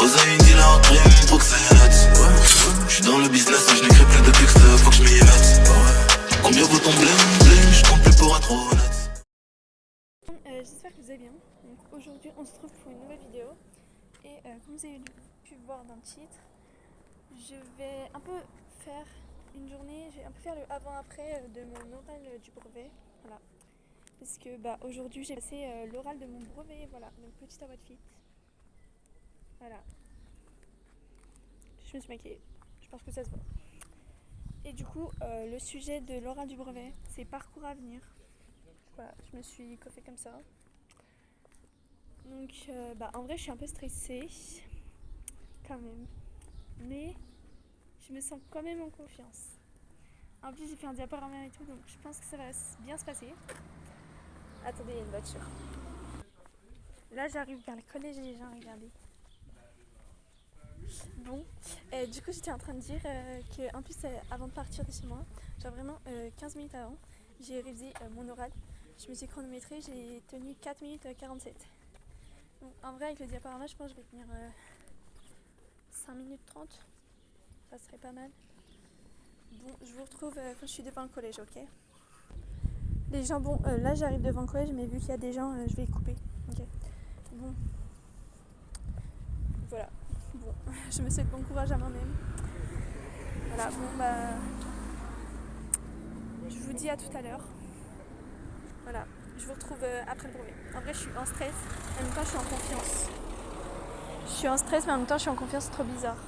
Oseille, dealer, crime, faut que ça y aille. J'suis dans le business et je n'écris plus de texte, faut que je m'y mette. Combien vaut ton blême, je compte plus pour être honnête. J'espère que vous allez bien. Donc aujourd'hui on se retrouve pour une nouvelle vidéo. Et comme vous avez pu voir dans le titre, je vais un peu faire une journée, je vais un peu faire le avant-après de mon oral du brevet. Voilà. Parce que aujourd'hui j'ai passé l'oral de mon brevet, voilà, donc petite outfit. Voilà. Je me suis maquillée, je pense que ça se voit. Et du coup, le sujet de l'oral du brevet, c'est parcours à venir. Voilà, je me suis coiffée comme ça. Donc, en vrai, je suis un peu stressée, quand même. Mais je me sens quand même en confiance. En plus, j'ai fait un diaporama et tout, donc je pense que ça va bien se passer. Attendez, il y a une voiture. Là, j'arrive vers le collège et les gens, regardez. Bon, du coup, j'étais en train de dire qu'en plus, avant de partir de chez moi, genre vraiment 15 minutes avant, j'ai révisé mon oral. Je me suis chronométrée, j'ai tenu 4 minutes 47. Donc, en vrai, avec le diaporama, je pense que je vais tenir 5 minutes 30. Ça serait pas mal. Bon, je vous retrouve quand je suis devant le collège, ok? Les gens, bon, là j'arrive devant le collège, mais vu qu'il y a des gens, je vais couper. Ok. Bon. Voilà. Bon, je me souhaite bon courage à moi-même. Voilà, bon, je vous dis à tout à l'heure. Voilà, je vous retrouve après le brevet. En vrai, je suis en stress, en même temps, je suis en confiance. Je suis en stress, mais en même temps, je suis en confiance, c'est trop bizarre.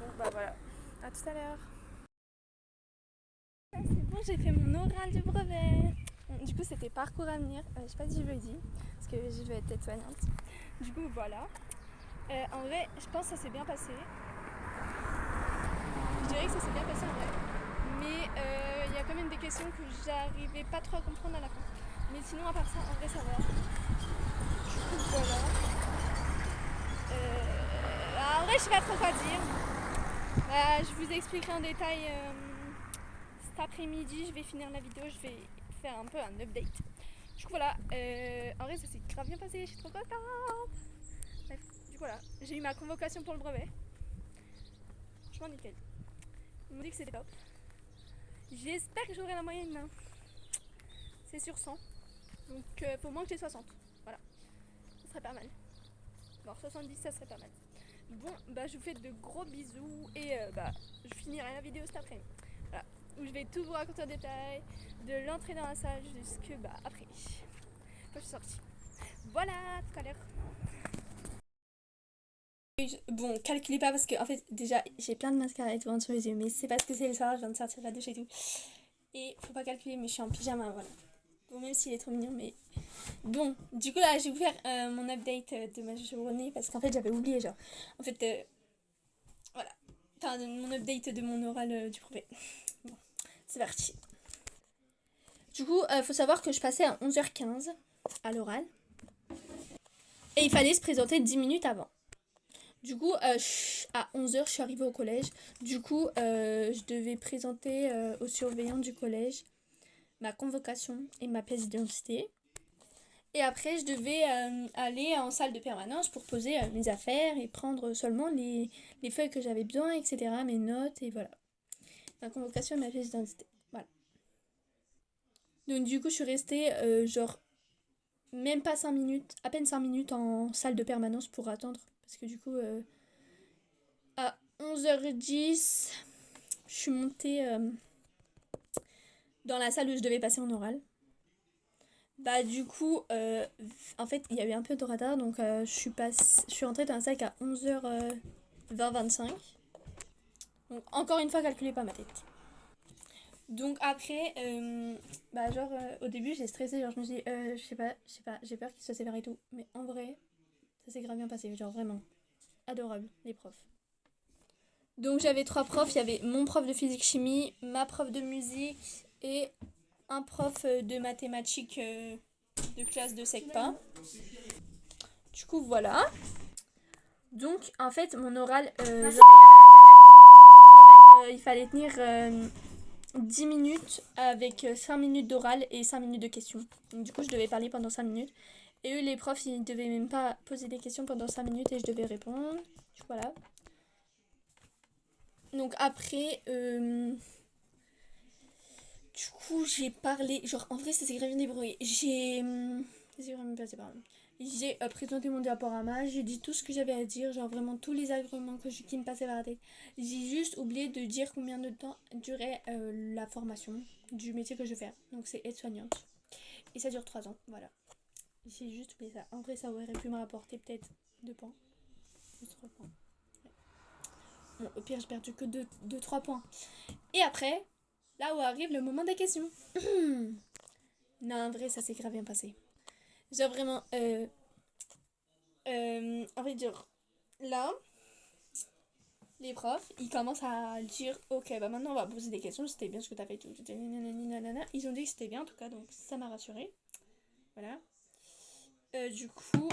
Bon, voilà. À tout à l'heure. C'est bon, j'ai fait mon oral du brevet. Bon, du coup, c'était parcours à venir. Je sais pas si je le dis, parce que je vais être aide-soignante. Du coup, voilà. En vrai, je pense que ça s'est bien passé. Je dirais que ça s'est bien passé en vrai. Mais il y a quand même des questions que j'arrivais pas trop à comprendre à la fin. Mais sinon, à part ça, en vrai, ça va. Du coup, voilà. En vrai, je sais pas trop quoi dire. Je vous expliquerai en détail cet après-midi. Je vais finir la vidéo, je vais faire un peu un update. Du coup, voilà. En vrai, ça s'est grave bien passé. Je suis trop contente. Bref, du coup, voilà. J'ai eu ma convocation pour le brevet. Franchement, nickel. Ils m'ont dit que c'était top. J'espère que j'aurai la moyenne. Hein. C'est sur 100. Donc, faut moins que j'ai 60. Voilà. Ça serait pas mal. Alors, 70, ça serait pas mal. Bon, je vous fais de gros bisous. Et je finirai la vidéo cet après-midi. Voilà. Où je vais tout vous raconter en détail. De l'entrée dans la salle jusque après. Quand je suis sortie. Voilà, tout à l'heure. Bon, calculez pas parce que en fait déjà j'ai plein de mascara et tout sur les yeux, mais c'est parce que c'est le soir, je viens de sortir de la douche et tout. Et faut pas calculer, mais je suis en pyjama, voilà. Bon, même s'il est trop mignon, mais bon, du coup là je vais vous faire mon update de ma journée parce qu'en fait j'avais oublié, genre. En fait, voilà. Enfin, mon update de mon oral du brevet. Bon, c'est parti. Du coup, faut savoir que je passais à 11h15 à l'oral. Et il fallait se présenter 10 minutes avant. Du coup, à 11h, je suis arrivée au collège. Du coup, je devais présenter aux surveillants du collège ma convocation et ma pièce d'identité. Et après, je devais aller en salle de permanence pour poser mes affaires et prendre seulement les feuilles que j'avais besoin, etc., mes notes, et voilà. Ma convocation et ma pièce d'identité. Voilà. Donc du coup, je suis restée même pas 5 minutes, à peine 5 minutes en salle de permanence pour attendre. Parce que du coup... à 11h10, je suis montée dans la salle où je devais passer mon oral. Du coup, en fait, il y a eu un peu de retard, donc je suis rentrée dans la salle à 11h20-25. Donc, encore une fois, calculez pas ma tête. Donc après, au début, j'ai stressé, genre je me suis dit, je sais pas, j'ai peur qu'il soit sévère et tout. Mais en vrai, ça s'est grave bien passé, genre vraiment adorable, les profs. Donc j'avais 3 profs, il y avait mon prof de physique-chimie, ma prof de musique et un prof de mathématiques de classe de SECPA. Du coup voilà. Donc en fait mon oral, il fallait tenir 10 minutes avec 5 minutes d'oral et 5 minutes de questions. Donc du coup je devais parler pendant 5 minutes. Et eux, les profs, ils devaient même pas poser des questions pendant 5 minutes et je devais répondre. Voilà. Donc après, du coup, j'ai parlé. Genre, en vrai, ça s'est grave bien débrouillé. C'est vraiment passé par là. J'ai présenté mon diaporama, j'ai dit tout ce que j'avais à dire, genre vraiment tous les arguments qui me passaient par la tête. J'ai juste oublié de dire combien de temps durait la formation du métier que je vais faire. Donc c'est aide-soignante. Et ça dure 3 ans, voilà. J'ai juste oublié ça. En vrai, ça aurait pu me rapporter peut-être 2 points. 3 points. Ouais. Bon, au pire, j'ai perdu que 2-3 points. Et après, là où arrive le moment des questions. Non, en vrai, ça s'est grave bien passé. Genre vraiment, en fait, genre, là, les profs, ils commencent à dire, ok, bah maintenant on va poser des questions, c'était bien ce que t'as fait, tout. Ils ont dit que c'était bien, en tout cas, donc ça m'a rassurée. Voilà. Du coup,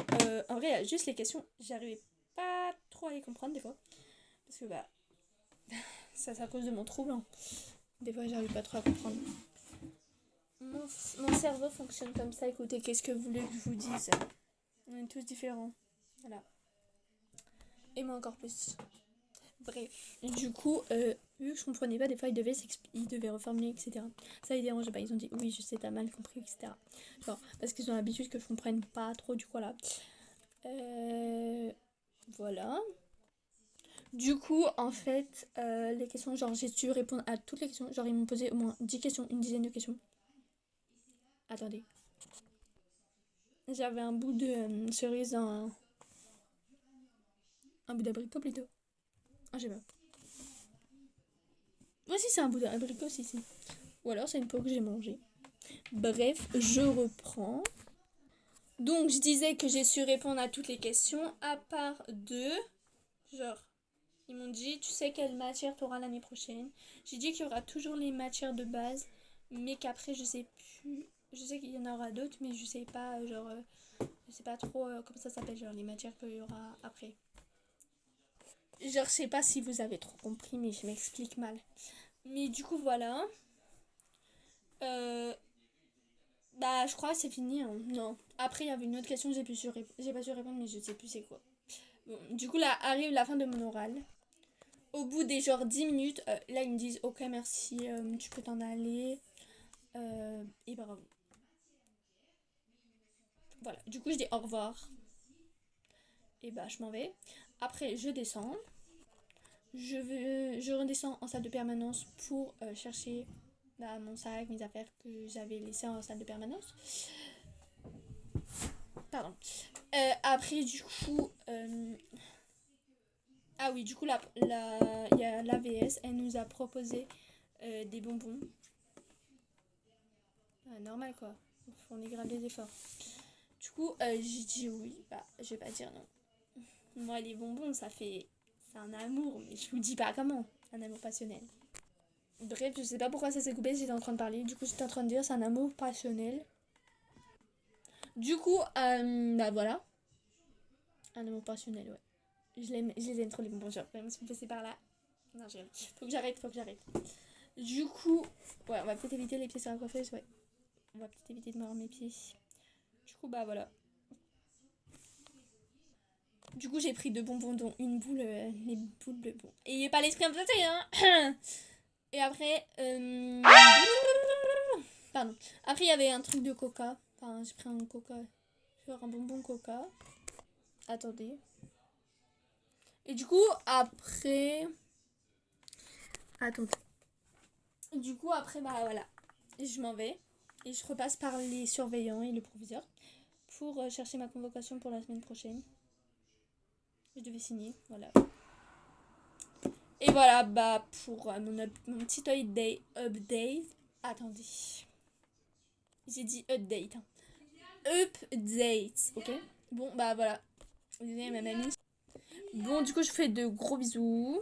en vrai, juste les questions, j'arrivais pas trop à les comprendre des fois. Parce que, bah, ça c'est à cause de mon trouble. Hein. Des fois, j'arrive pas trop à comprendre. Mon cerveau fonctionne comme ça. Écoutez, qu'est-ce que vous voulez que je vous dise? On est tous différents. Voilà. Et moi encore plus. Bref. Du coup, vu que je comprenais pas, des fois, ils devaient reformuler, etc. Ça les dérangeait pas. Ils ont dit, oui, je sais, t'as mal compris, etc. Genre, parce qu'ils ont l'habitude que je comprenne pas trop, du coup, voilà. Voilà. Du coup, en fait, les questions, genre, j'ai dû répondre à toutes les questions. Genre, ils m'ont posé au moins 10 questions, une dizaine de questions. Attendez. J'avais un bout de cerise dans un bout d'abricot plutôt. Ah, j'ai pas. Moi aussi, c'est un bout d'abricot, si. Ou alors, c'est une peau que j'ai mangée. Bref, je reprends. Donc, je disais que j'ai su répondre à toutes les questions, à part deux. Genre, ils m'ont dit, tu sais quelle matière tu auras l'année prochaine. J'ai dit qu'il y aura toujours les matières de base, mais qu'après, je sais plus. Je sais qu'il y en aura d'autres, mais je sais pas, genre, je sais pas trop comment ça s'appelle, genre, les matières qu'il y aura après. Genre, je sais pas si vous avez trop compris, mais je m'explique mal. Mais du coup, voilà. Bah, je crois que c'est fini. Hein. Non. Après, il y avait une autre question que j'ai pas su répondre, mais je sais plus c'est quoi. Bon, du coup, là arrive la fin de mon oral. Au bout des genre 10 minutes, là, ils me disent ok, merci, tu peux t'en aller. Et bravo. Voilà. Du coup, je dis au revoir. Et bah, je m'en vais. Après, je descends. Je redescends en salle de permanence pour chercher mon sac, mes affaires que j'avais laissées en salle de permanence. Pardon. Après, du coup... Ah oui, du coup, il y a l'AVS, elle nous a proposé des bonbons. Normal, quoi. On est grave des efforts. Du coup, j'ai dit oui. Bah, je vais pas dire non. Moi, les bonbons, c'est un amour, mais je vous dis pas comment. Un amour passionnel. Bref, je sais pas pourquoi ça s'est coupé, j'étais en train de parler. Du coup, j'étais en train de dire c'est un amour passionnel. Du coup, bah voilà. Un amour passionnel, ouais. Je les aime trop les bonbons, genre, même si vous passez par là. Non, faut que j'arrête. Du coup, ouais, on va peut-être éviter les pieds sur la coiffeuse, ouais. On va peut-être éviter de mordre mes pieds. Du coup, bah voilà. Du coup, j'ai pris 2 bonbons, dont une boule, les boules de bon. Et pas l'esprit un peu fait, hein. Et après, pardon. Après, il y avait un truc de coca. Enfin, j'ai pris un coca. Genre un bonbon coca. Attendez. Et du coup, après... Attendez. Du coup, après, bah voilà. Je m'en vais. Et je repasse par les surveillants et le proviseur. Pour chercher ma convocation pour la semaine prochaine. Je devais signer, voilà. Et voilà, bah, pour mon petit update. Attendez. J'ai dit update. Hein. Update, ok? Bon, bah voilà. Désolée, ma mamie. Bon, du coup, je vous fais de gros bisous.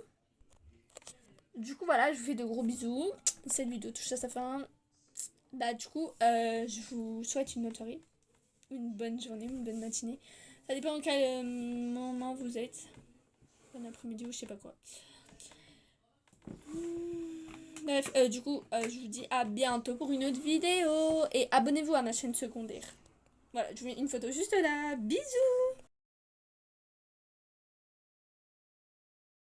Du coup, voilà, je vous fais de gros bisous. Cette vidéo touche à sa fin. Bah, du coup, je vous souhaite une bonne soirée. Une bonne journée, une bonne matinée. Ça dépend en quel moment vous êtes. Bon après-midi ou je sais pas quoi. Bref, du coup, je vous dis à bientôt pour une autre vidéo. Et abonnez-vous à ma chaîne secondaire. Voilà, je vous mets une photo juste là. Bisous!